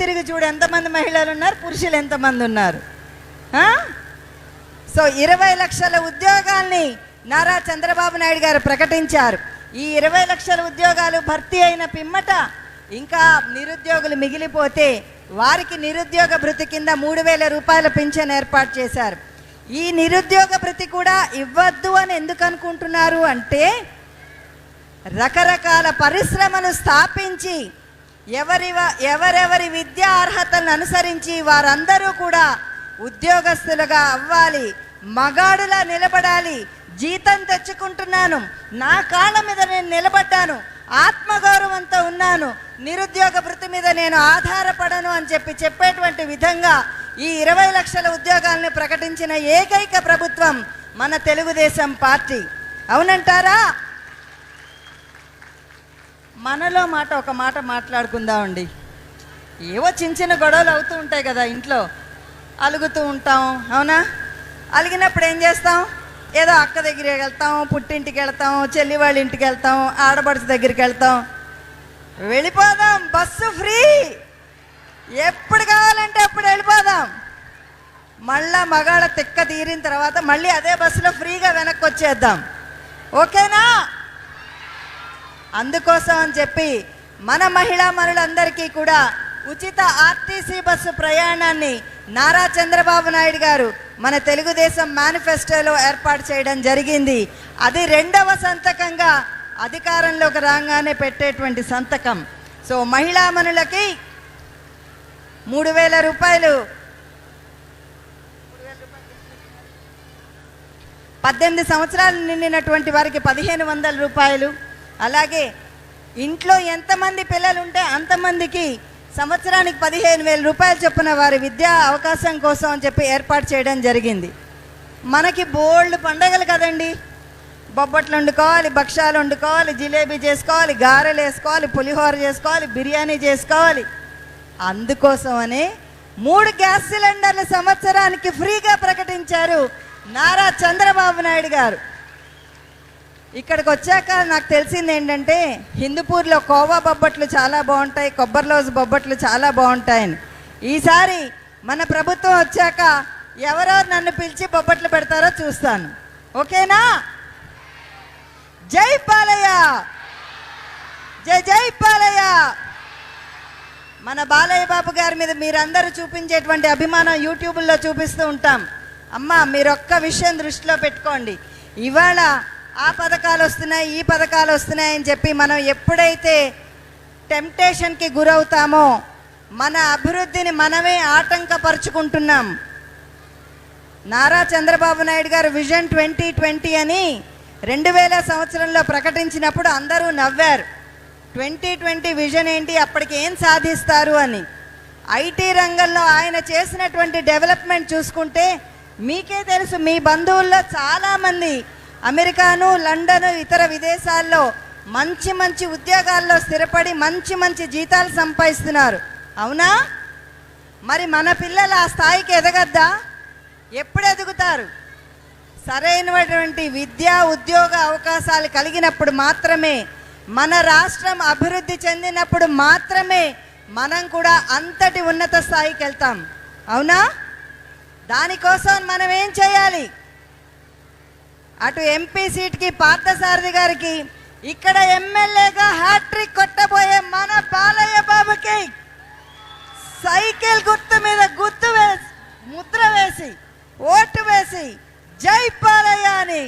తిరిగి చూడు ఎంతమంది మహిళలు ఉన్నారు, పురుషులు ఎంతమంది ఉన్నారు. సో 20 లక్షల ఉద్యోగాల్ని నారా చంద్రబాబు నాయుడు గారు ప్రకటించారు. ఈ 20 లక్షల ఉద్యోగాలు భర్తీ అయిన పిమ్మట ఇంకా నిరుద్యోగులు మిగిలిపోతే వారికి నిరుద్యోగ భృతి కింద 3,000 రూపాయల పింఛన్ ఏర్పాటు చేశారు. ఈ నిరుద్యోగ భృతి కూడా ఇవ్వద్దు అని ఎందుకు అనుకుంటున్నారు అంటే, రకరకాల పరిశ్రమను స్థాపించి ఎవరెవరి విద్యా అర్హతలను అనుసరించి వారందరూ కూడా ఉద్యోగస్తులుగా అవ్వాలి, మగాడులా నిలబడాలి, జీతం తెచ్చుకుంటున్నాను, నా కాళ్ళ మీద నేను నిలబడ్డాను, ఆత్మగౌరవంతో ఉన్నాను, నిరుద్యోగ భృతి మీద నేను ఆధారపడను అని చెప్పేటువంటి విధంగా ఈ 20 లక్షల ఉద్యోగాలను ప్రకటించిన ఏకైక ప్రభుత్వం మన తెలుగుదేశం పార్టీ. అవునంటారా? మనలో ఒక మాట మాట్లాడుకుందామండి. ఏవో చిన్న చిన్న గొడవలు అవుతూ ఉంటాయి కదా, ఇంట్లో అలుగుతూ ఉంటాం. అవునా? అలిగినప్పుడు ఏం చేస్తాం? ఏదో అక్క దగ్గరికి వెళ్తాం, పుట్టింటికి వెళ్తాం, చెల్లి వాళ్ళ ఇంటికి వెళ్తాం, ఆడపడుచు దగ్గరికి వెళ్తాం, వెళ్ళిపోదాం, బస్సు ఫ్రీ, ఎప్పుడు కావాలంటే అప్పుడు వెళ్ళిపోదాం. మళ్ళా మగాళ్ళ తిక్క తీరిన తర్వాత మళ్ళీ అదే బస్సులో ఫ్రీగా వెనక్కి వచ్చేద్దాం. ఓకేనా? అందుకోసం అని చెప్పి మన మహిళలందరికీ కూడా ఉచిత ఆర్టీసీ బస్సు ప్రయాణాన్ని నారా చంద్రబాబు నాయుడు గారు మన తెలుగుదేశం మేనిఫెస్టోలో ఏర్పాటు చేయడం జరిగింది. అది 2వ సంతకంగా అధికారంలోకి రాగానే పెట్టేటువంటి సంతకం. సో మహిళామణులకి 3,000 రూపాయలు, 18 సంవత్సరాలు నిండినటువంటి వారికి 1,500 రూపాయలు, అలాగే ఇంట్లో ఎంతమంది పిల్లలు ఉంటే అంతమందికి సంవత్సరానికి 15,000 రూపాయలు చొప్పున వారి విద్యా అవకాశం కోసం అని చెప్పి ఏర్పాటు చేయడం జరిగింది. మనకి బోల్డ్ పండగలు కదండి, బొబ్బట్లు వండుకోవాలి, భక్షాలు వండుకోవాలి, జిలేబీ చేసుకోవాలి, గారెలు వేసుకోవాలి, పులిహోర చేసుకోవాలి, బిర్యానీ చేసుకోవాలి. అందుకోసమనే 3 గ్యాస్ సిలిండర్లు సంవత్సరానికి ఫ్రీగా ప్రకటించారు నారా చంద్రబాబు నాయుడు గారు. ఇక్కడికి వచ్చాక నాకు తెలిసింది ఏంటంటే, హిందూపూర్లో కోవా బొబ్బట్లు చాలా బాగుంటాయి, కొబ్బరిలోజు బొబ్బట్లు చాలా బాగుంటాయని. ఈసారి మన ప్రభుత్వం వచ్చాక ఎవరెవరు నన్ను పిలిచి బొబ్బట్లు పెడతారో చూస్తాను. ఓకేనా? జై బాలయ్య, జై జై బాలయ్య. మన బాలయ్య బాబు గారి మీద మీరందరూ చూపించేటువంటి అభిమానం యూట్యూబ్లో చూపిస్తూ ఉంటాం. అమ్మ, మీరు ఒక్క విషయం దృష్టిలో పెట్టుకోండి. ఇవాళ ఆ పథకాలు వస్తున్నాయి, ఈ పథకాలు వస్తున్నాయి అని చెప్పి మనం ఎప్పుడైతే టెంప్టేషన్కి గురవుతామో మన అభివృద్ధిని మనమే ఆటంకపరుచుకుంటున్నాం. నారా చంద్రబాబు నాయుడు గారు విజన్ 2020 అని 2000 సంవత్సరంలో ప్రకటించినప్పుడు అందరూ నవ్వారు. 2020 విజన్ ఏంటి, అప్పటికి ఏం సాధిస్తారు అని. ఐటీ రంగంలో ఆయన చేసినటువంటి డెవలప్మెంట్ చూసుకుంటే మీకే తెలుసు, మీ బంధువుల్లో చాలామంది అమెరికాను, లండను, ఇతర విదేశాల్లో మంచి మంచి ఉద్యోగాల్లో స్థిరపడి మంచి మంచి జీతాలు సంపాదిస్తున్నారు. అవునా? మరి మన పిల్లలు ఆ స్థాయికి ఎదగద్దా? ఎప్పుడు ఎదుగుతారు? సరైనటువంటి విద్యా ఉద్యోగ అవకాశాలు కలిగినప్పుడు మాత్రమే, మన రాష్ట్రం అభివృద్ధి చెందినప్పుడు మాత్రమే మనం కూడా అంతటి ఉన్నత స్థాయికి వెళ్తాం. అవునా? దానికోసం మనం ఏం చేయాలి? అటు ఎంపీ సీట్కి పార్థసారథి గారికి, ఇక్కడ ఎమ్మెల్యేగా హ్యాట్రిక్ కొట్టబోయే మన బాలయ్య బాబుకి సైకిల్ గుర్తు మీద ముద్ర వేసి ఓటు వేసి జై బాలయ్య అని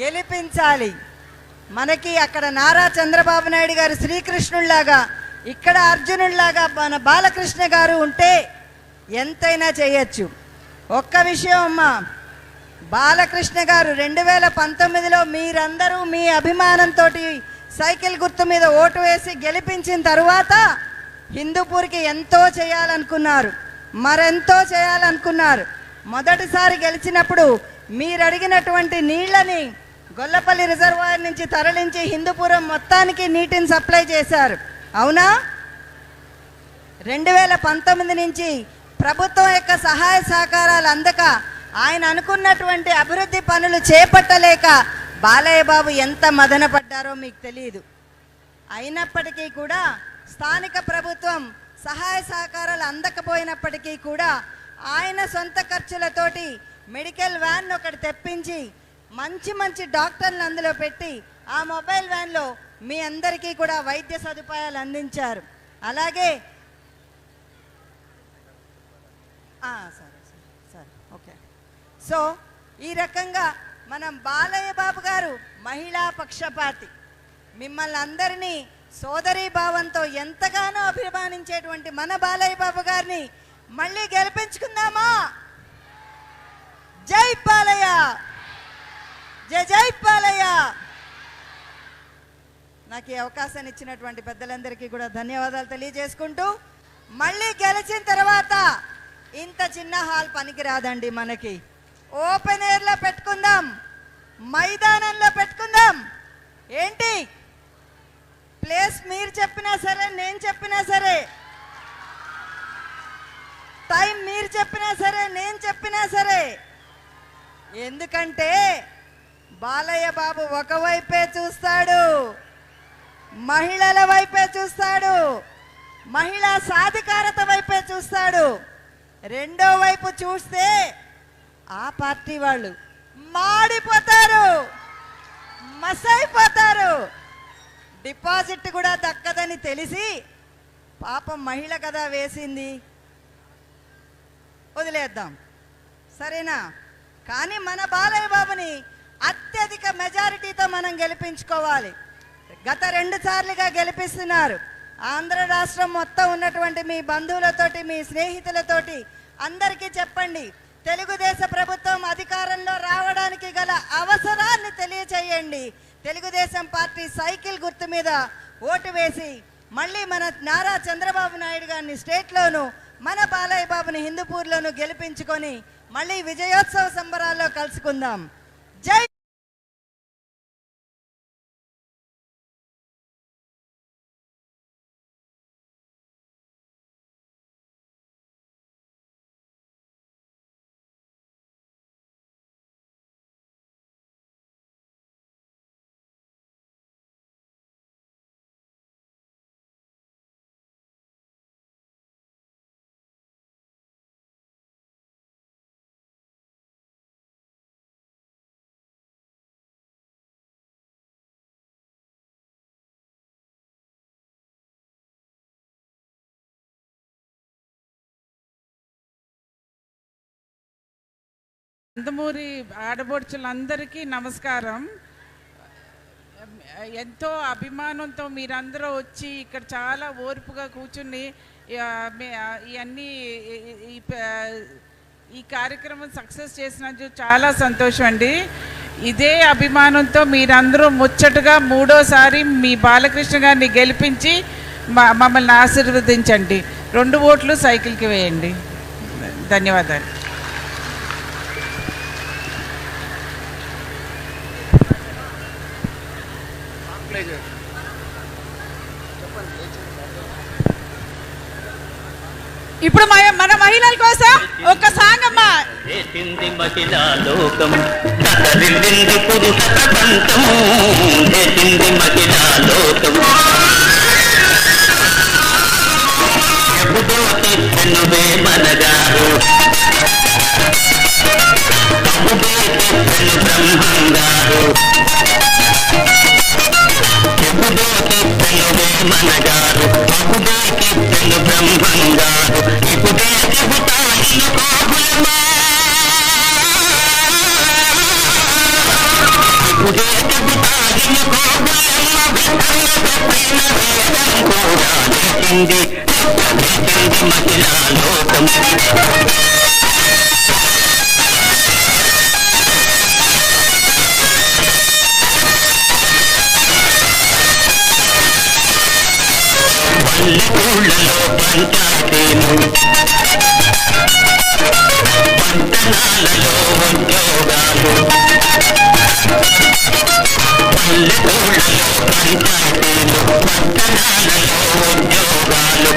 గెలిపించాలి. మనకి అక్కడ నారా చంద్రబాబు నాయుడు గారు శ్రీకృష్ణుడిలాగా, ఇక్కడ అర్జునుడిలాగా మన బాలకృష్ణ గారు ఉంటే ఎంతైనా చేయొచ్చు. ఒక్క విషయం అమ్మా, బాలకృష్ణ గారు 2019లో మీరందరూ మీ అభిమానంతో సైకిల్ గుర్తు మీద ఓటు వేసి గెలిపించిన తరువాత హిందూపూర్కి ఎంతో చేయాలనుకున్నారు, మరెంతో చేయాలనుకున్నారు. మొదటిసారి గెలిచినప్పుడు మీరు అడిగినటువంటి నీళ్ళని గొల్లపల్లి రిజర్వాయర్ నుంచి తరలించి హిందూపురం మొత్తానికి నీటిని సప్లై చేశారు. అవునా? 2019 నుంచి ప్రభుత్వం యొక్క సహాయ సహకారాలు అందక ఆయన అనుకున్నటువంటి అభివృద్ధి పనులు చేపట్టలేక బాలయ్య బాబు ఎంత మదన పడ్డారో మీకు తెలియదు. అయినప్పటికీ కూడా స్థానిక ప్రభుత్వం సహాయ సహకారాలు అందకపోయినప్పటికీ కూడా ఆయన సొంత ఖర్చులతోటి మెడికల్ వ్యాన్ ఒకటి తెప్పించి మంచి మంచి డాక్టర్లు అందులో పెట్టి ఆ మొబైల్ వ్యాన్లో మీ అందరికీ కూడా వైద్య సదుపాయాలు అందించారు. అలాగే సరే ఓకే. సో ఈ రకంగా మనం బాలయ్య బాబు గారు మహిళా పక్షపాతి, మిమ్మల్ని అందరినీ సోదరీ భావంతో ఎంతగానో అభిమానించేటువంటి మన బాలయ్య బాబు గారిని మళ్ళీ గెలిపించుకుందామా? జై బాలయ్య, జై జై బాలయ్య. నాకు ఈ అవకాశాన్ని ఇచ్చినటువంటి పెద్దలందరికీ కూడా ధన్యవాదాలు తెలియజేసుకుంటూ, మళ్ళీ గెలిచిన తర్వాత ఇంత చిన్న హాల్ పనికిరాదండి, మనకి ఓపెన్ ఎయిర్లో పెట్టుకుందాం, మైదానంలో పెట్టుకుందాం. ఏంటి ప్లేస్ మీరు చెప్పినా సరే, నేను చెప్పినా సరే, టైం మీరు చెప్పినా సరే, నేను చెప్పినా సరే. ఎందుకంటే బాలయ్య బాబు ఒకవైపే చూస్తాడు, మహిళల వైపే చూస్తాడు, మహిళా సాధికారత వైపే చూస్తాడు. రెండో వైపు చూస్తే ఆ పార్టీ వాళ్ళు మాడిపోతారు, మసైపోతారు. డిపాజిట్ కూడా దక్కదని తెలిసి పాపం మహిళ కదా వేసింది, వదిలేద్దాం, సరేనా? కానీ మన బాలయ్య బాబుని అత్యధిక మెజారిటీతో మనం గెలిపించుకోవాలి. గత 2 సార్లుగా గెలిపిస్తున్నారు. ఆంధ్ర రాష్ట్రం మొత్తం ఉన్నటువంటి మీ బంధువులతోటి, మీ స్నేహితులతోటి అందరికీ చెప్పండి, తెలుగుదేశ ప్రభుత్వం అధికారంలో రావడానికి గల అవసరాన్ని తెలియచేయండి. తెలుగుదేశం పార్టీ సైకిల్ గుర్తు మీద ఓటు వేసి మళ్ళీ మన నారా చంద్రబాబు నాయుడు గారిని స్టేట్లోను, మన బాలయ్య బాబుని హిందూపూర్లోను గెలిపించుకొని మళ్ళీ విజయోత్సవ సంబరాల్లో కలుసుకుందాం. జై నందమూరి ఆడబొడుచులందరికీ నమస్కారం. ఎంతో అభిమానంతో మీరందరూ వచ్చి ఇక్కడ చాలా ఓర్పుగా కూర్చుని ఇవన్నీ ఈ కార్యక్రమం సక్సెస్ చేసినందుకు చాలా సంతోషం అండి. ఇదే అభిమానంతో మీరందరూ ముచ్చటగా 3వసారి మీ బాలకృష్ణ గారిని గెలిపించి మమ్మల్ని ఆశీర్వదించండి. 2 ఓట్లు సైకిల్కి వేయండి. ధన్యవాదాలు. ఇప్పుడు మన మహిళల కోసం ఒక సాంగ్ అమ్మా. మహిళా లోకం కదలింది పురుష ప్రపంచం, మహిళా లోకం ఎప్పుడో తెచ్చనువే మనగారు, అప్పుడే తెచ్చను బ్రహ్మంగారు, ఎప్పుడో తెచ్చనువే మనగారు, అప్పుడే తెచ్చను బ్రహ్మంగారు. ఇప్పుడే చెబుతాను కోగులమా, ఇప్పుడే చెబుతాను కోగులమ్మ, కూడా లేచింది మహిళా లోకం. పల్లెటూళ్ళలో పంచాయతీలు, పట్టణాలలో ఉద్యోగాలు, పల్లెటూళ్ళలో పంచాయతీలు, పట్టణాలలో ఉద్యోగాలు,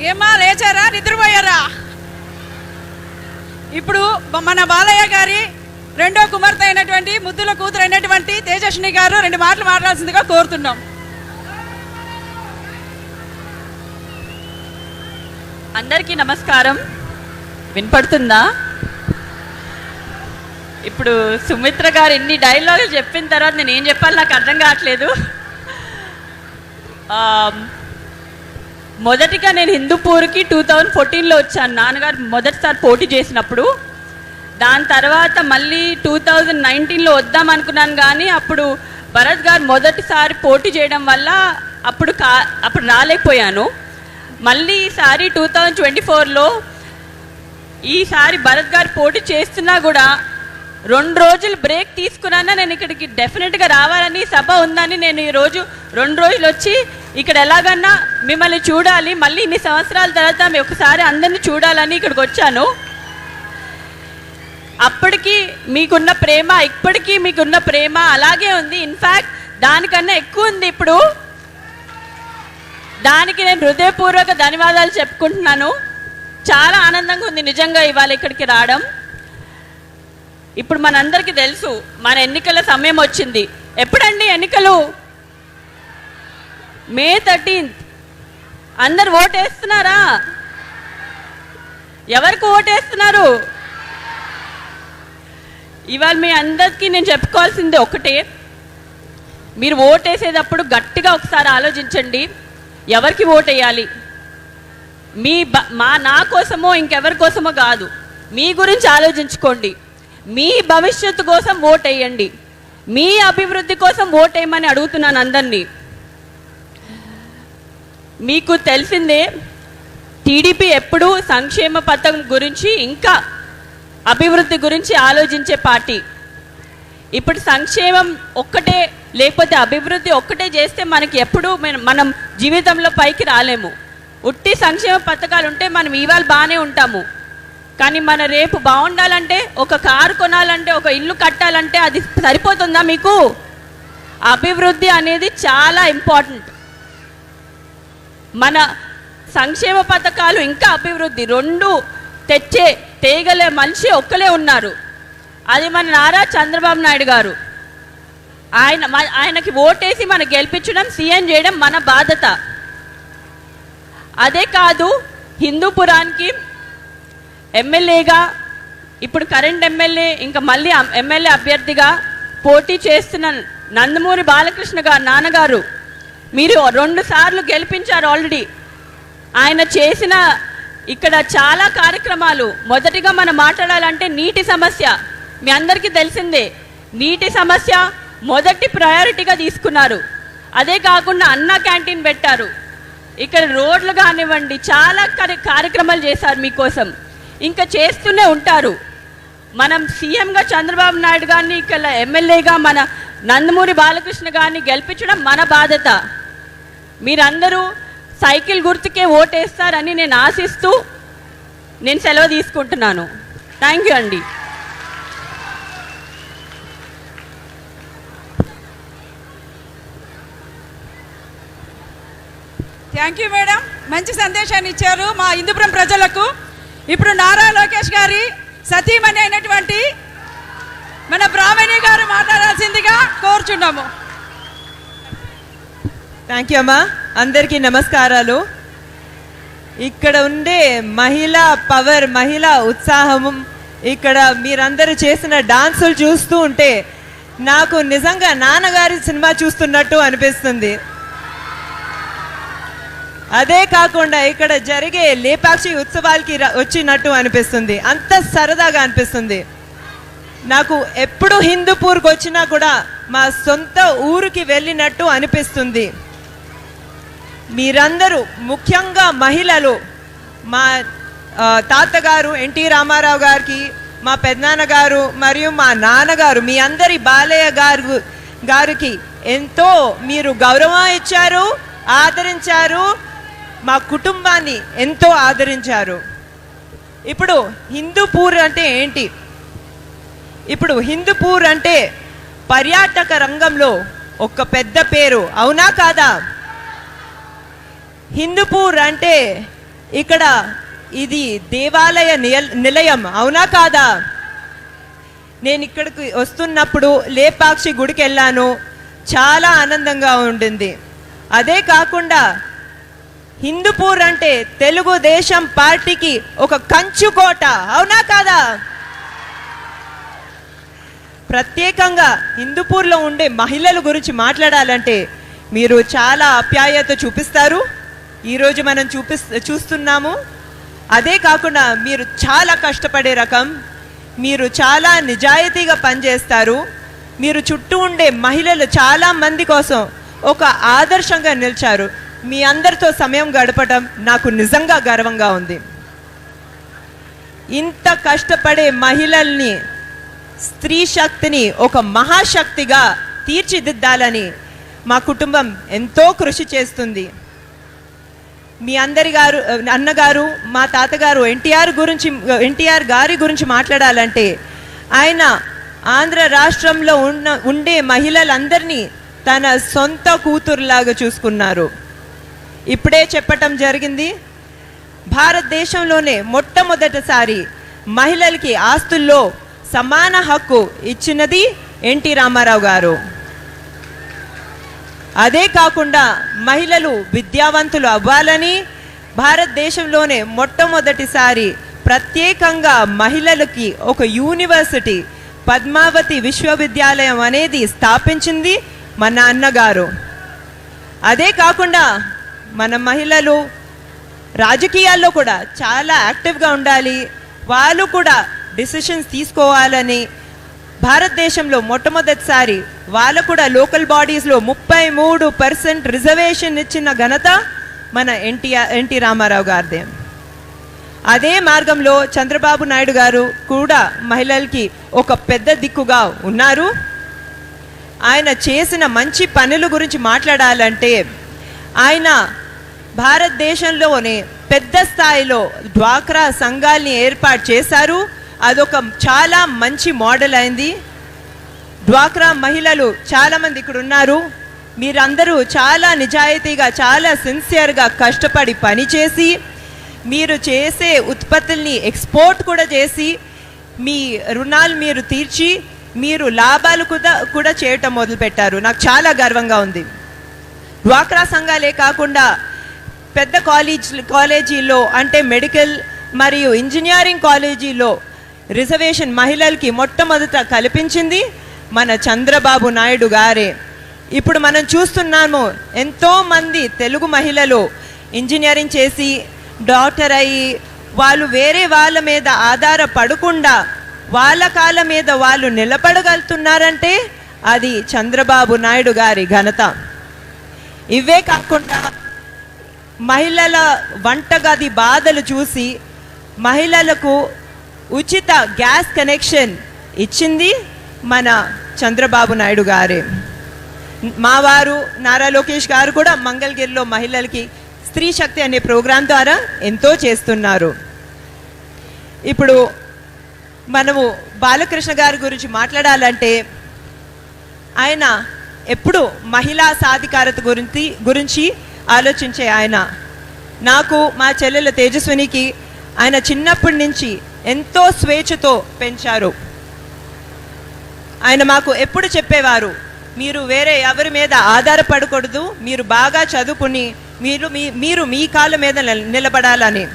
ఏమా లేచారా, నిద్రపోయారా? ఇప్పుడు మన బాలయ్య గారి రెండో కుమార్తె అయినటువంటి ముద్దుల కూతురు అయినటువంటి తేజస్విని గారు 2 మాటలు మాట్లాడాల్సిందిగా కోరుతున్నాం. అందరికీ నమస్కారం. వినపడుతుందా? ఇప్పుడు సుమిత్ర గారు ఎన్ని డైలాగులు చెప్పిన తర్వాత నేను ఏం చెప్పాలి నాకు అర్థం కావట్లేదు. మొదటిగా నేను హిందూపూర్కి 2014లో వచ్చాను, నాన్నగారు మొదటిసారి పోటీ చేసినప్పుడు. దాని తర్వాత మళ్ళీ 2019లో వద్దాం అనుకున్నాను, కానీ అప్పుడు భరత్ గారు మొదటిసారి పోటీ చేయడం వల్ల అప్పుడు రాలేకపోయాను. మళ్ళీ ఈసారి 2024లో ఈసారి భరత్ గారు పోటీ చేస్తున్నా కూడా 2 రోజులు బ్రేక్ తీసుకున్నా నేను ఇక్కడికి డెఫినెట్గా రావాలని, సభ ఉందని నేను ఈరోజు 2 రోజులు వచ్చి ఇక్కడ ఎలాగన్నా మిమ్మల్ని చూడాలి, మళ్ళీ ఇన్ని సంవత్సరాల తర్వాత మేము ఒకసారి అందరినీ చూడాలని ఇక్కడికి వచ్చాను. అప్పటికి మీకున్న ప్రేమ ఇప్పటికీ మీకున్న ప్రేమ అలాగే ఉంది, ఇన్ఫ్యాక్ట్ దానికన్నా ఎక్కువ ఉంది ఇప్పుడు. దానికి నేను హృదయపూర్వక ధన్యవాదాలు చెప్పుకుంటున్నాను. చాలా ఆనందంగా ఉంది నిజంగా ఇవాళ ఇక్కడికి రావడం. ఇప్పుడు మనందరికీ తెలుసు మన ఎన్నికల సమయం వచ్చింది. ఎప్పుడండి ఎన్నికలు? May 13th. అందరు ఓటేస్తున్నారా? ఎవరికి ఓటేస్తున్నారు? ఇవాళ మీ అందరికీ నేను చెప్పుకోవాల్సింది ఒకటే, మీరు ఓటేసేటప్పుడు గట్టిగా ఒకసారి ఆలోచించండి ఎవరికి ఓటేయాలి. నా కోసమో ఇంకెవరి కోసమో కాదు, మీ గురించి ఆలోచించుకోండి. మీ భవిష్యత్తు కోసం ఓటేయండి, మీ అభివృద్ధి కోసం ఓటేయమని అడుగుతున్నాను అందరినీ. మీకు తెలిసిందే టీడీపీ ఎప్పుడూ సంక్షేమ పథకం గురించి ఇంకా అభివృద్ధి గురించి ఆలోచించే పార్టీ. ఇప్పుడు సంక్షేమం ఒక్కటే లేకపోతే అభివృద్ధి ఒక్కటే చేస్తే మనకి ఎప్పుడూ మనం జీవితంలో పైకి రాలేము. ఉట్టి సంక్షేమ పథకాలు ఉంటే మనం ఇవాళ బాగానే ఉంటాము, కానీ మన రేపు బాగుండాలంటే, ఒక కారు కొనాలంటే, ఒక ఇల్లు కట్టాలంటే అది సరిపోతుందా మీకు? అభివృద్ధి అనేది చాలా ఇంపార్టెంట్. మన సంక్షేమ పథకాలు ఇంకా అభివృద్ధి 2 తేగలే మనిషి ఒక్కలే ఉన్నారు, అది మన నారా చంద్రబాబు నాయుడు గారు. ఆయనకి ఓటేసి మనం గెలిపించడం, సీఎం చేయడం మన బాధ్యత. అదే కాదు, హిందూపురానికి ఎమ్మెల్యేగా ఇప్పుడు కరెంట్ ఎమ్మెల్యే ఇంకా మళ్ళీ ఎమ్మెల్యే అభ్యర్థిగా పోటీ చేస్తున్న నందమూరి బాలకృష్ణ గారు నాన్నగారు మీరు 2 సార్లు గెలిపించారు ఆల్రెడీ. ఆయన చేసిన ఇక్కడ చాలా కార్యక్రమాలు. మొదటిగా మనం మాట్లాడాలంటే నీటి సమస్య మీ అందరికీ తెలిసిందే. నీటి సమస్య మొదటి ప్రయారిటీగా తీసుకున్నారు. అదే కాకుండా అన్న క్యాంటీన్ పెట్టారు. ఇక్కడ రోడ్లు కానివ్వండి చాలా కార్యక్రమాలు చేశారు మీకోసం, ఇంకా చేస్తూనే ఉంటారు. మనం సీఎంగా చంద్రబాబు నాయుడు గారిని, ఇక్కడ ఎమ్మెల్యేగా మన నందమూరి బాలకృష్ణ గారిని గెలిపించడం మన బాధ్యత. మీరందరూ సైకిల్ గుర్తుకే ఓటేస్తారని నేను ఆశిస్తూ నేను సెలవు తీసుకుంటున్నాను. థ్యాంక్ యూ అండి. థ్యాంక్ యూ మేడం, మంచి సందేశాన్ని ఇచ్చారు మా హిందూపురం ప్రజలకు. ఇప్పుడు నారా లోకేష్ గారి సతీమణి అయినటువంటి మన బ్రాహ్మణి గారు మాట్లాడాల్సిందిగా కోరుచున్నాము. థ్యాంక్ యూ అమ్మా. అందరికీ నమస్కారాలు. ఇక్కడ ఉండే మహిళా పవర్, మహిళా ఉత్సాహము, ఇక్కడ మీరందరూ చేసిన డాన్సులు చూస్తూ ఉంటే నాకు నిజంగా నాన్నగారి సినిమా చూస్తున్నట్టు అనిపిస్తుంది. అదే కాకుండా ఇక్కడ జరిగే లేపాక్షి ఉత్సవాలకి వచ్చినట్టు అనిపిస్తుంది. అంత సరదాగా అనిపిస్తుంది. నాకు ఎప్పుడు హిందూపూర్కి వచ్చినా కూడా మా సొంత ఊరికి వెళ్ళినట్టు అనిపిస్తుంది. మీరందరూ ముఖ్యంగా మహిళలు, మా తాతగారు ఎన్టీ రామారావు గారికి, మా పెద్దనాన్నగారు మరియు మా నాన్నగారు, మీ అందరి బాలయ్య గారికి ఎంతో మీరు గౌరవం ఇచ్చారు, ఆదరించారు, మా కుటుంబాన్ని ఎంతో ఆదరించారు. ఇప్పుడు హిందూపూర్ అంటే ఏంటి? ఇప్పుడు హిందూపూర్ అంటే పర్యాటక రంగంలో ఒక పెద్ద పేరు, అవునా కాదా? హిందూపూర్ అంటే ఇక్కడ ఇది దేవాలయ నిలయం, అవునా కాదా? నేను ఇక్కడికి వస్తున్నప్పుడు లేపాక్షి గుడికి వెళ్ళాను, చాలా ఆనందంగా ఉండింది. అదే కాకుండా హిందూపూర్ అంటే తెలుగుదేశం పార్టీకి ఒక కంచుకోట, అవునా కాదా? ప్రత్యేకంగా హిందూపూర్లో ఉండే మహిళల గురించి మాట్లాడాలంటే మీరు చాలా ఆప్యాయత చూపిస్తారు. ఈరోజు మనం చూస్తున్నాము. అదే కాకుండా మీరు చాలా కష్టపడే రకం, మీరు చాలా నిజాయితీగా పనిచేస్తారు. మీరు చుట్టూ ఉండే మహిళలు చాలా మంది కోసం ఒక ఆదర్శంగా నిలిచారు. మీ అందరితో సమయం గడపడం నాకు నిజంగా గర్వంగా ఉంది. ఇంత కష్టపడే మహిళల్ని, స్త్రీ శక్తిని ఒక మహాశక్తిగా తీర్చిదిద్దాలని మా కుటుంబం ఎంతో కృషి చేస్తుంది. మీ అందరి అన్నగారు, మా తాతగారు ఎన్టీఆర్ గారి గురించి మాట్లాడాలంటే ఆయన ఆంధ్ర రాష్ట్రంలో ఉండే మహిళలందరినీ తన సొంత కూతురులాగా చూసుకున్నారు. ఇప్పుడే చెప్పటం జరిగింది, భారతదేశంలోనే మొట్టమొదటిసారి మహిళలకి ఆస్తుల్లో సమాన హక్కు ఇచ్చినది ఎన్టీ రామారావు గారు. అదే కాకుండా మహిళలు విద్యావంతులు అవ్వాలని భారతదేశంలోనే మొట్టమొదటిసారి ప్రత్యేకంగా మహిళలకి ఒక యూనివర్సిటీ, పద్మావతి విశ్వవిద్యాలయం అనేది స్థాపించింది మన అన్నగారు. అదే కాకుండా మన మహిళలు రాజకీయాల్లో కూడా చాలా యాక్టివ్గా ఉండాలి, వాళ్ళు కూడా డిసిషన్స్ తీసుకోవాలని భారతదేశంలో మొట్టమొదటిసారి వాళ్ళు కూడా లోకల్ బాడీస్లో 33% రిజర్వేషన్ ఇచ్చిన ఘనత మన ఎన్టీ రామారావు గారిదే. అదే మార్గంలో చంద్రబాబు నాయుడు గారు కూడా మహిళలకి ఒక పెద్ద దిక్కుగా ఉన్నారు. ఆయన చేసిన మంచి పనుల గురించి మాట్లాడాలంటే ఆయన భారతదేశంలోనే పెద్ద స్థాయిలో డ్వాక్రా సంఘాల్ని ఏర్పాటు చేశారు. అదొక చాలా మంచి మోడల్ అయింది. డ్వాక్రా మహిళలు చాలామంది ఇక్కడ ఉన్నారు. మీరందరూ చాలా నిజాయితీగా, చాలా సిన్సియర్గా కష్టపడి పనిచేసి మీరు చేసే ఉత్పత్తుల్ని ఎక్స్పోర్ట్ కూడా చేసి మీ రుణాలు మీరు తీర్చి మీరు లాభాలు కూడా చేయటం మొదలుపెట్టారు. నాకు చాలా గర్వంగా ఉంది. డ్వాక్రా సంఘాలే కాకుండా పెద్ద కాలేజీల్లో అంటే మెడికల్ మరియు ఇంజనీరింగ్ కాలేజీలో రిజర్వేషన్ మహిళలకి మొట్టమొదట కల్పించింది మన చంద్రబాబు నాయుడు గారే. ఇప్పుడు మనం చూస్తున్నాము, ఎంతోమంది తెలుగు మహిళలు ఇంజనీరింగ్ చేసి డాక్టర్ అయ్యి వాళ్ళు వేరే వాళ్ళ మీద ఆధారపడకుండా వాళ్ళ కాళ్ళ మీద వాళ్ళు నిలబడగలుగుతున్నారంటే అది చంద్రబాబు నాయుడు గారి ఘనత. ఇవే కాకుండా మహిళల వంటగది బాధలు చూసి మహిళలకు ఉచిత గ్యాస్ కనెక్షన్ ఇచ్చింది మన చంద్రబాబు నాయుడు గారే. మా వారు నారా లోకేష్ గారు కూడా మంగళగిరిలో మహిళలకి స్త్రీ శక్తి అనే ప్రోగ్రాం ద్వారా ఎంతో చేస్తున్నారు. ఇప్పుడు మనము బాలకృష్ణ గారి గురించి మాట్లాడాలంటే ఆయన ఎప్పుడు మహిళా సాధికారత గురించి ఆలోచించే ఆయన. నాకు మా చెల్లెల తేజస్వినికి ఆయన చిన్నప్పటి నుంచి ఎంతో స్వేచ్ఛతో పెంచారు. ఆయన మాకు ఎప్పుడు చెప్పేవారు, మీరు వేరే ఎవరి మీద ఆధారపడకూడదు, మీరు బాగా చదువుకుని మీరు మీ కాళ్ళ మీద నిలబడాలని.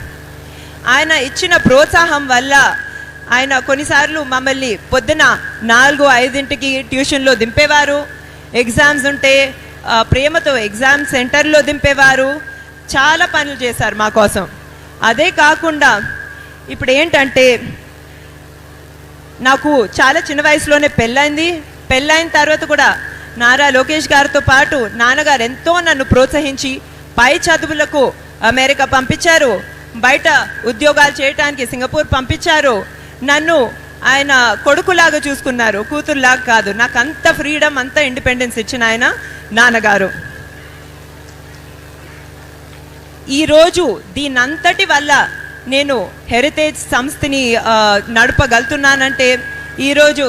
ఆయన ఇచ్చిన ప్రోత్సాహం వల్ల ఆయన కొన్నిసార్లు మమ్మల్ని పొద్దున 4-5 ట్యూషన్లో దింపేవారు. ఎగ్జామ్స్ ఉంటే ప్రేమతో ఎగ్జామ్ సెంటర్లో దింపేవారు. చాలా పనులు చేశారు మా కోసం. అదే కాకుండా ఇప్పుడు ఏంటంటే నాకు చాలా చిన్న వయసులోనే పెళ్ళైంది. పెళ్ళైన తర్వాత కూడా నారా లోకేష్ గారితో పాటు నాన్నగారు ఎంతో నన్ను ప్రోత్సహించి పై చదువులకు అమెరికా పంపించారు, బయట ఉద్యోగాలు చేయడానికి సింగపూర్ పంపించారు. నన్ను ఆయన కొడుకులాగా చూసుకున్నారు, కూతురులాగా కాదు. నాకు అంత ఫ్రీడమ్, అంత ఇండిపెండెన్స్ ఇచ్చిన ఆయన నాన్నగారు. ఈరోజు దీనంతటి వల్ల నేను హెరిటేజ్ సంస్థని నడపగలుగుతున్నానంటే ఈరోజు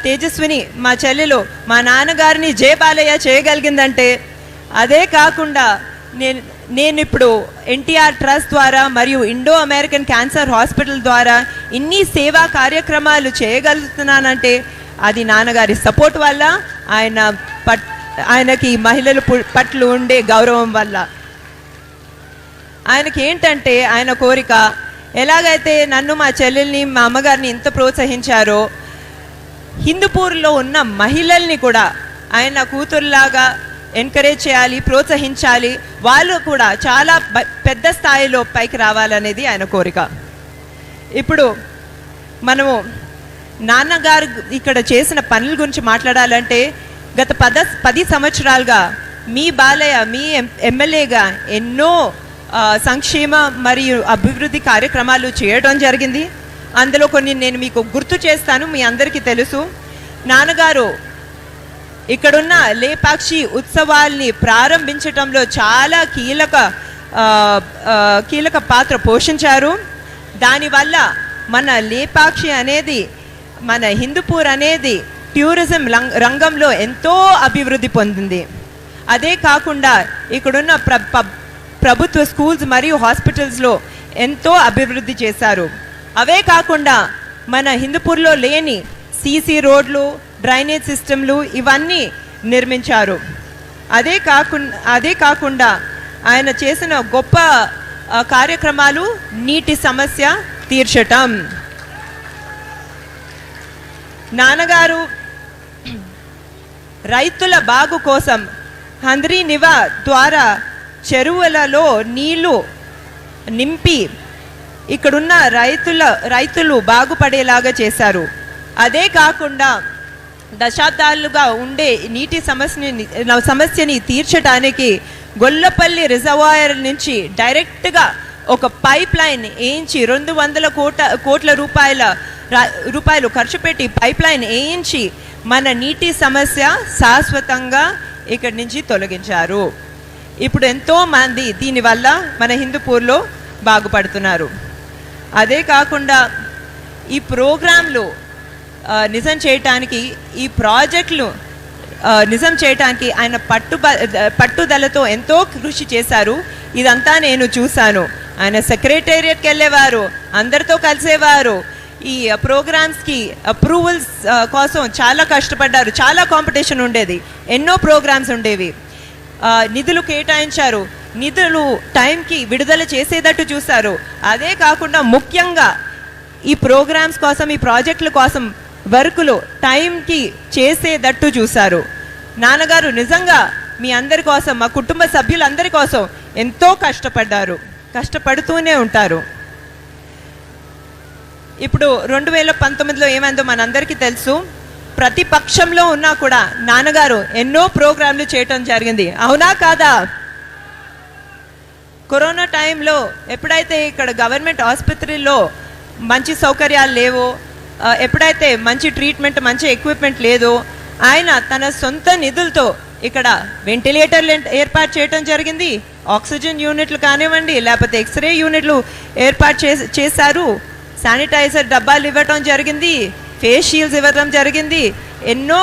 తేజస్విని మా చెల్లెలు మా నాన్నగారిని జై బాలయ్య చేయగలిగిందంటే, అదే కాకుండా నేను ఇప్పుడు ఎన్టీఆర్ ట్రస్ట్ ద్వారా మరియు ఇండో అమెరికన్ క్యాన్సర్ హాస్పిటల్ ద్వారా ఇన్ని సేవా కార్యక్రమాలు చేయగలుగుతున్నానంటే అది నాన్నగారి సపోర్ట్ వల్ల, ఆయనకి మహిళల పట్ల ఉండే గౌరవం వల్ల. ఆయనకి ఏంటంటే ఆయన కోరిక, ఎలాగైతే నన్ను మా చెల్లెల్ని మా అమ్మగారిని ఎంత ప్రోత్సహించారో హిందూపూర్లో ఉన్న మహిళల్ని కూడా ఆయన కూతురులాగా ఎంకరేజ్ చేయాలి, ప్రోత్సహించాలి. వాళ్ళు కూడా చాలా పెద్ద స్థాయిలో పైకి రావాలనేది ఆయన కోరిక. ఇప్పుడు మనము నాన్నగారు ఇక్కడ చేసిన పనుల గురించి మాట్లాడాలంటే గత 10 సంవత్సరాలుగా మీ బాలయ్య మీ ఎమ్మెల్యేగా ఎన్నో సంక్షేమ మరియు అభివృద్ధి కార్యక్రమాలు చేయడం జరిగింది. అందులో కొన్ని నేను మీకు గుర్తు చేస్తాను. మీ అందరికీ తెలుసు, నాన్నగారు ఇక్కడున్న లేపాక్షి ఉత్సవాల్ని ప్రారంభించటంలో చాలా కీలక పాత్ర పోషించారు. దానివల్ల మన లేపాక్షి అనేది, మన హిందూపూర్ అనేది టూరిజం రంగంలో ఎంతో అభివృద్ధి పొందింది. అదే కాకుండా ఇక్కడున్న ప్రభుత్వ స్కూల్స్ మరియు హాస్పిటల్స్లో ఎంతో అభివృద్ధి చేశారు. అవే కాకుండా మన హిందూపూర్లో లేని సీసీ రోడ్లు, డ్రైనేజ్ సిస్టమ్లు ఇవన్నీ నిర్మించారు. అదే కాకుండా ఆయన చేసిన గొప్ప కార్యక్రమాలు నీటి సమస్య తీర్చటం. నాన్నగారు రైతుల బాగు కోసం హంద్రీ నివా ద్వారా చెరువులలో నీళ్లు నింపి ఇక్కడున్న రైతులు బాగుపడేలాగా చేశారు. అదే కాకుండా దశాబ్దాలుగా ఉండే నీటి సమస్యని తీర్చడానికి గొల్లపల్లి రిజర్వాయర్ నుంచి డైరెక్ట్గా ఒక పైప్ లైన్ వేయించి 200 కోట్ల రూపాయలు ఖర్చు పెట్టి పైప్ లైన్ వేయించి మన నీటి సమస్య శాశ్వతంగా ఇక్కడి నుంచి తొలగించారు. ఇప్పుడు ఎంతో మంది దీనివల్ల మన హిందూపూర్లో బాగుపడుతున్నారు. అదే కాకుండా ఈ ప్రోగ్రాంలు నిజం చేయటానికి, ఈ ప్రాజెక్టులు నిజం చేయటానికి ఆయన పట్టుదలతో ఎంతో కృషి చేశారు. ఇదంతా నేను చూశాను. ఆయన సెక్రటేరియట్కి వెళ్ళేవారు, అందరితో కలిసేవారు. ఈ ప్రోగ్రామ్స్కి అప్రూవల్స్ కోసం చాలా కష్టపడ్డారు. చాలా కాంపిటీషన్ ఉండేది, ఎన్నో ప్రోగ్రామ్స్ ఉండేవి. నిధులు కేటాయించారు, నిధులు టైంకి విడుదల చేసేటట్టు చూశారు. అదే కాకుండా ముఖ్యంగా ఈ ప్రోగ్రామ్స్ కోసం, ఈ ప్రాజెక్టుల కోసం వర్కులు టైంకి చేసేటట్టు చూశారు. నాన్నగారు నిజంగా మీ అందరి కోసం, మా కుటుంబ సభ్యులందరి కోసం ఎంతో కష్టపడ్డారు, కష్టపడుతూనే ఉంటారు. ఇప్పుడు 2019లో ఏమైందో మనందరికీ తెలుసు. ప్రతిపక్షంలో ఉన్నా కూడా నాన్నగారు ఎన్నో ప్రోగ్రాంలు చేయటం జరిగింది, అవునా కాదా? కరోనా టైంలో ఎప్పుడైతే ఇక్కడ గవర్నమెంట్ ఆసుపత్రిలో మంచి సౌకర్యాలు లేవో, ఎప్పుడైతే మంచి ట్రీట్మెంట్, మంచి ఎక్విప్మెంట్ లేదో, ఆయన తన సొంత నిధులతో ఇక్కడ వెంటిలేటర్లు ఏర్పాటు చేయడం జరిగింది. ఆక్సిజన్ యూనిట్లు కానివ్వండి, లేకపోతే ఎక్స్రే యూనిట్లు ఏర్పాటు చేశారు. శానిటైజర్ డబ్బాలు ఇవ్వటం జరిగింది, ఫేస్ షీల్డ్స్ ఇవ్వడం జరిగింది, ఎన్నో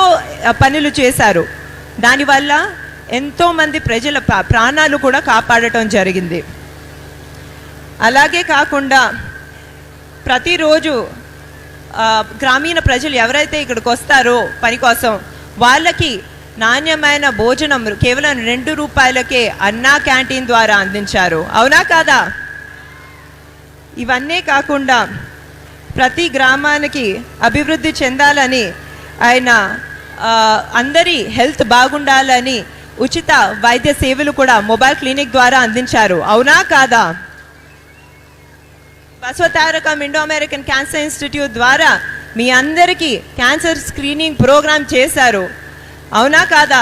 పనులు చేశారు. దానివల్ల ఎంతోమంది ప్రజల ప్రాణాలు కూడా కాపాడటం జరిగింది. అలాగే కాకుండా ప్రతిరోజు గ్రామీణ ప్రజలు ఎవరైతే ఇక్కడికి వస్తారో పని కోసం, వాళ్ళకి నాణ్యమైన భోజనం కేవలం 2 రూపాయలకే అన్నా క్యాంటీన్ ద్వారా అందించారు. అవునా కాదా? ఇవన్నీ కాకుండా ప్రతి గ్రామానికి అభివృద్ధి చెందాలని ఆయన అందరి హెల్త్ బాగుండాలని ఉచిత వైద్య సేవలు కూడా మొబైల్ క్లినిక్ ద్వారా అందించారు. అవునా కాదా? Basavatarakam Indo American cancer institute ద్వారా మీ అందరికీ క్యాన్సర్ స్క్రీనింగ్ ప్రోగ్రామ్ చేశారు. అవునా కాదా?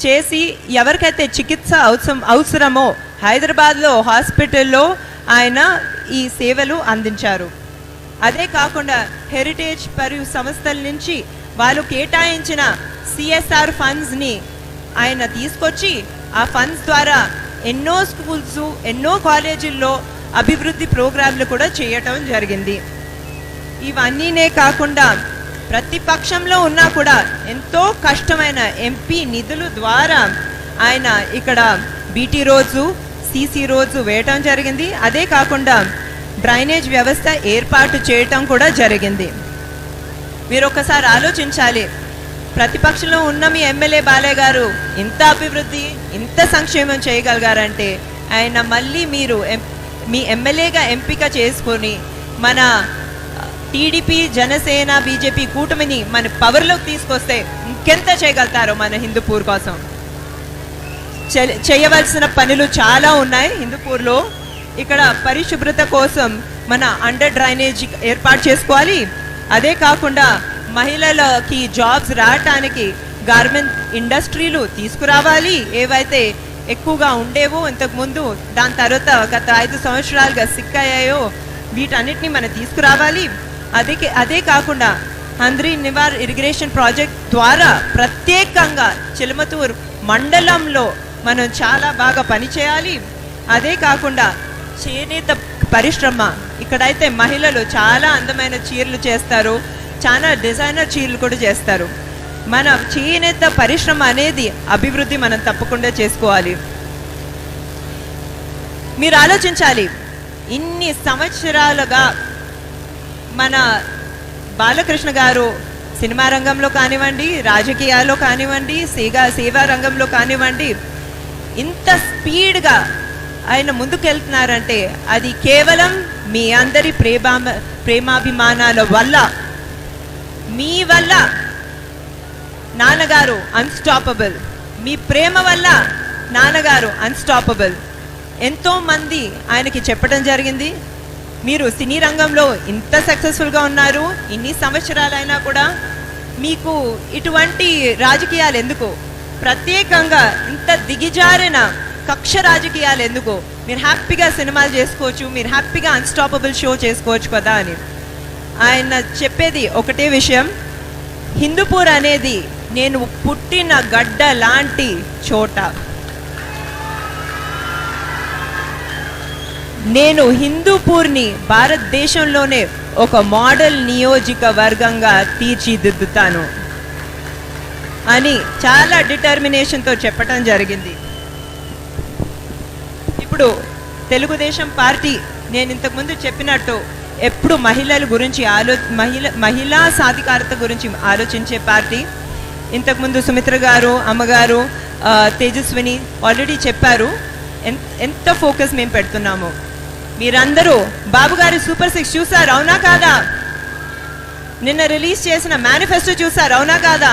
చేసి ఎవరికైతే చికిత్స అవసరమో హైదరాబాద్లో హాస్పిటల్లో ఆయన ఈ సేవలు అందించారు. అదే కాకుండా హెరిటేజ్ మరియు సంస్థల నుంచి వాళ్ళు కేటాయించిన CSR ఫండ్స్ని ఆయన తీసుకొచ్చి ఆ ఫండ్స్ ద్వారా ఎన్నో స్కూల్స్, ఎన్నో కాలేజీల్లో అభివృద్ధి ప్రోగ్రాంలు కూడా చేయటం జరిగింది. ఇవన్నీనే కాకుండా ప్రతిపక్షంలో ఉన్నా కూడా ఎంతో కష్టమైన ఎంపీ నిధుల ద్వారా ఆయన ఇక్కడ బీటీ రోడ్స్, CC రోడ్స్ వేయటం జరిగింది. అదే కాకుండా డ్రైనేజ్ వ్యవస్థ ఏర్పాటు చేయటం కూడా జరిగింది. మీరు ఒకసారి ఆలోచించాలి, ప్రతిపక్షంలో ఉన్న మీ ఎమ్మెల్యే బాలయ్య గారు ఇంత అభివృద్ధి, ఇంత సంక్షేమం చేయగలిగారంటే ఆయన మళ్ళీ మీరు మీ ఎమ్మెల్యేగా ఎంపిక చేసుకొని మన టీడీపీ, జనసేన, బీజేపీ కూటమిని మన పవర్లోకి తీసుకొస్తే ఇంకెంత చేయగలుగుతారో మన హిందూపూర్ కోసం. చేయవలసిన పనులు చాలా ఉన్నాయి హిందూపూర్లో. ఇక్కడ పరిశుభ్రత కోసం మన అండర్ డ్రైనేజ్ ఏర్పాటు చేసుకోవాలి. అదే కాకుండా మహిళలకి జాబ్స్ రావటానికి గార్మెంట్ ఇండస్ట్రీలు తీసుకురావాలి. ఏవైతే ఎక్కువగా ఉండేవో ఇంతకుముందు, దాని తర్వాత గత 5 సంవత్సరాలుగా సిక్కయ్యాయో వీటన్నిటిని మనం తీసుకురావాలి. అదే కాకుండా హంద్రీ నివార్ ఇరిగేషన్ ప్రాజెక్ట్ ద్వారా ప్రత్యేకంగా చిలమతూరు మండలంలో మనం చాలా బాగా పనిచేయాలి. అదే కాకుండా చేనేత పరిశ్రమ, ఇక్కడైతే మహిళలు చాలా అందమైన చీరలు చేస్తారు, చాలా డిజైనర్ చీరలు కూడా చేస్తారు. మన చేనేత పరిశ్రమ అనేది అభివృద్ధి మనం తప్పకుండా చేసుకోవాలి. మీరు ఆలోచించాలి, ఇన్ని సంవత్సరాలుగా మన బాలకృష్ణ గారు సినిమా రంగంలో కానివ్వండి, రాజకీయాల్లో కానివ్వండి, సేవా రంగంలో కానివ్వండి, ఇంత స్పీడ్గా ఆయన ముందుకెళ్తున్నారంటే అది కేవలం మీ అందరి ప్రేమాభిమానాల వల్ల, మీ వల్ల. నాన్నగారు అన్స్టాపబుల్, మీ ప్రేమ వల్ల నాన్నగారు అన్స్టాపబుల్. ఎంతోమంది ఆయనకి చెప్పడం జరిగింది, మీరు సినీ రంగంలో ఇంత సక్సెస్ఫుల్గా ఉన్నారు, ఇన్ని సంవత్సరాలైనా కూడా మీకు ఇటువంటి రాజకీయాలు ఎందుకు, ప్రత్యేకంగా ఇంత దిగజారిన కక్ష రాజకీయాలు ఎందుకు, మీరు హ్యాపీగా సినిమాలు చేసుకోవచ్చు, మీరు హ్యాపీగా అన్స్టాపబుల్ షో చేసుకోవచ్చు కదా అని. ఆయన చెప్పేది ఒకటే విషయం, హిందూపూర్ అనేది నేను పుట్టిన గడ్డ లాంటి చోట. నేను హిందూపూర్ని భారతదేశంలోనే ఒక మోడల్ నియోజకవర్గంగా తీర్చిదిద్దుతాను అని చాలా డిటర్మినేషన్తో చెప్పటం జరిగింది. ఇప్పుడు తెలుగుదేశం పార్టీ నేను ఇంతకుముందు చెప్పినట్టు ఎప్పుడు మహిళల గురించి మహిళా సాధికారత గురించి ఆలోచించే పార్టీ. ఇంతకుముందు సుమిత్ర గారు, అమ్మగారు, తేజస్విని ఆల్రెడీ చెప్పారు ఎంత ఫోకస్ మేము పెడుతున్నాము. మీరందరూ బాబు గారి సూపర్ 6 చూసారు, అవునా కాదా? నిన్న రిలీజ్ చేసిన మేనిఫెస్టో చూసారు, అవునా కాదా?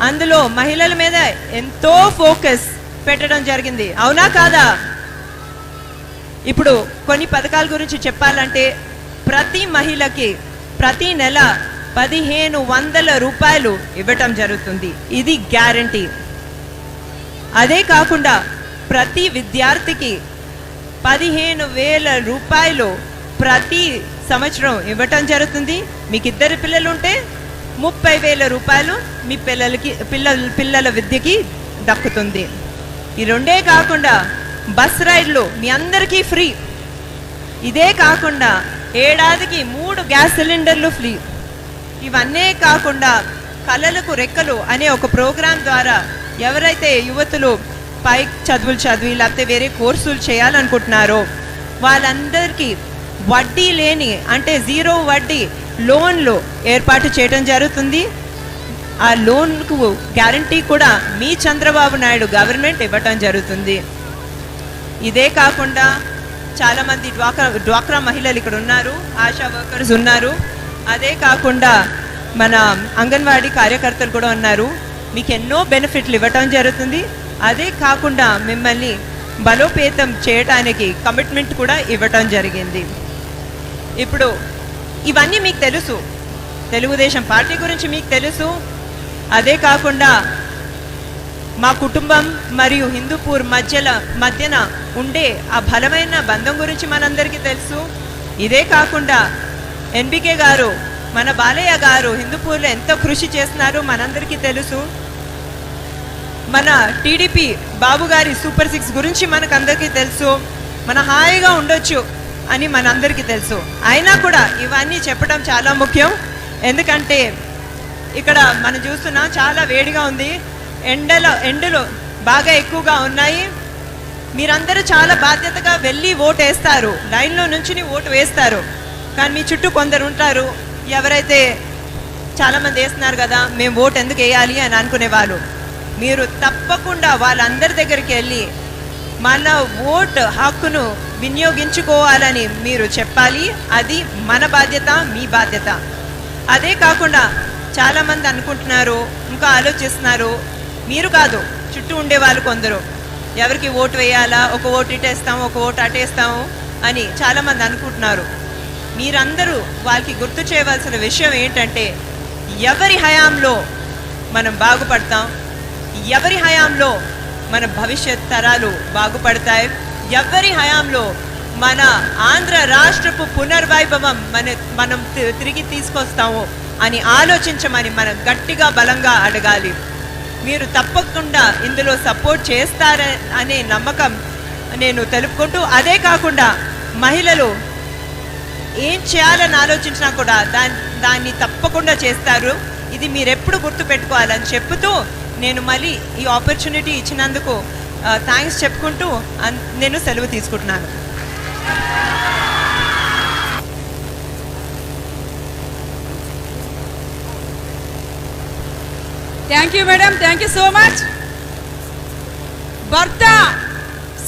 అందులో మహిళల మీద ఎంతో ఫోకస్ పెట్టడం జరిగింది, అవునా కాదా? ఇప్పుడు కొన్ని పథకాల గురించి చెప్పాలంటే ప్రతి మహిళకి ప్రతి నెల 1500 రూపాయలు ఇవ్వటం జరుగుతుంది, ఇది గ్యారంటీ. అదే కాకుండా ప్రతి విద్యార్థికి 15,000 రూపాయలు ప్రతి సంవత్సరం ఇవ్వటం జరుగుతుంది. మీకు 2 పిల్లలు ఉంటే 30,000 రూపాయలు మీ పిల్లల విద్యకి దక్కుతుంది. ఈ రెండే కాకుండా బస్ రైడ్లు మీ అందరికీ ఫ్రీ. ఇదే కాకుండా ఏడాదికి 3 గ్యాస్ సిలిండర్లు ఫ్రీ. ఇవన్నీ కాకుండా కళలకు రెక్కలు అనే ఒక ప్రోగ్రాం ద్వారా ఎవరైతే యువతులు పై చదువులు చదివి లేకపోతే వేరే కోర్సులు చేయాలనుకుంటున్నారో వాళ్ళందరికీ వడ్డీ లేని అంటే 0 వడ్డీ లోన్లు ఏర్పాటు చేయడం జరుగుతుంది. ఆ లోన్కు గ్యారంటీ కూడా మీ చంద్రబాబు నాయుడు గవర్నమెంట్ ఇవ్వటం జరుగుతుంది. ఇదే కాకుండా చాలామంది డ్వాక్రా మహిళలు ఇక్కడ ఉన్నారు, ఆశా వర్కర్స్ ఉన్నారు. అదే కాకుండా మన అంగన్వాడీ కార్యకర్తలు కూడా ఉన్నారు. మీకు ఎన్నో బెనిఫిట్లు ఇవ్వటం జరుగుతుంది. అదే కాకుండా మిమ్మల్ని బలోపేతం చేయడానికి కమిట్మెంట్ కూడా ఇవ్వటం జరిగింది. ఇప్పుడు ఇవన్నీ మీకు తెలుసు, తెలుగుదేశం పార్టీ గురించి మీకు తెలుసు. అదే కాకుండా మా కుటుంబం మరియు హిందూపూర్ మధ్యన ఉండే ఆ బలమైన బంధం గురించి మనందరికీ తెలుసు. ఇదే కాకుండా ఎన్బికే గారు మన బాలయ్య గారు హిందూపూర్లో ఎంతో కృషి చేస్తున్నారు మనందరికీ తెలుసు. మన టీడీపీ బాబు గారి సూపర్ 6 గురించి మనకందరికీ తెలుసు. మన హాయిగా ఉండొచ్చు అని మనందరికీ తెలుసు. అయినా కూడా ఇవన్నీ చెప్పడం చాలా ముఖ్యం. ఎందుకంటే ఇక్కడ మనం చూస్తున్నాం చాలా వేడిగా ఉంది, ఎండలు బాగా ఎక్కువగా ఉన్నాయి. మీరందరూ చాలా బాధ్యతగా వెళ్ళి ఓటు వేస్తారు, లైన్లో నుంచి ఓటు వేస్తారు. కానీ మీ చుట్టూ కొందరు ఉంటారు ఎవరైతే చాలామంది వేస్తున్నారు కదా మేము ఓటు ఎందుకు వేయాలి అని అనుకునేవాళ్ళు. మీరు తప్పకుండా వాళ్ళందరి దగ్గరికి వెళ్ళి మన ఓటు హక్కును వినియోగించుకోవాలని మీరు చెప్పాలి. అది మన బాధ్యత, మీ బాధ్యత. అదే కాకుండా చాలామంది అనుకుంటున్నారు, ఇంకా ఆలోచిస్తున్నారు, మీరు కాదు చుట్టూ ఉండేవాళ్ళు కొందరు, ఎవరికి ఓటు వేయాలా, ఒక ఓటు ఇటేస్తాము ఒక ఓటు అటేస్తాము అని చాలామంది అనుకుంటున్నారు. మీరందరూ వాళ్ళకి గుర్తు చేయవలసిన విషయం ఏంటంటే ఎవరి హయాంలో మనం బాగుపడతాం, ఎవరి హయాంలో మన భవిష్యత్ తరాలు బాగుపడతాయి, ఎవరి హయాంలో మన ఆంధ్ర రాష్ట్రపు పునర్వైభవం మనం తిరిగి తీసుకొస్తాము అని ఆలోచించమని మనం గట్టిగా బలంగా అడగాలి. మీరు తప్పకుండా ఇందులో సపోర్ట్ చేస్తారనే నమ్మకం నేను తెలుపుకుంటూ, అదే కాకుండా మహిళలు ఏం చేయాలని ఆలోచించినా కూడా దాన్ని తప్పకుండా చేస్తారు. ఇది మీరెప్పుడు గుర్తుపెట్టుకోవాలని చెప్తూ నేను మళ్ళీ ఈ ఆపర్చునిటీ ఇచ్చినందుకు థ్యాంక్స్ చెప్పుకుంటూ నేను సెలవు తీసుకుంటున్నాను. Thank you madam, thank you so much. భర్త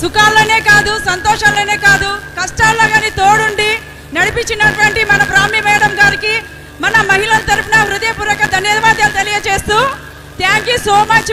సుఖాల్లోనే కాదు సంతోషాల్లోనే కాదు కష్టాల్లో కానీ తోడుండి నడిపించినటువంటి మన బ్రాహ్మణి మేడం గారికి మన మహిళల తరఫున హృదయపూర్వక ధన్యవాదాలు తెలియజేస్తూ థ్యాంక్ యూ సో మచ్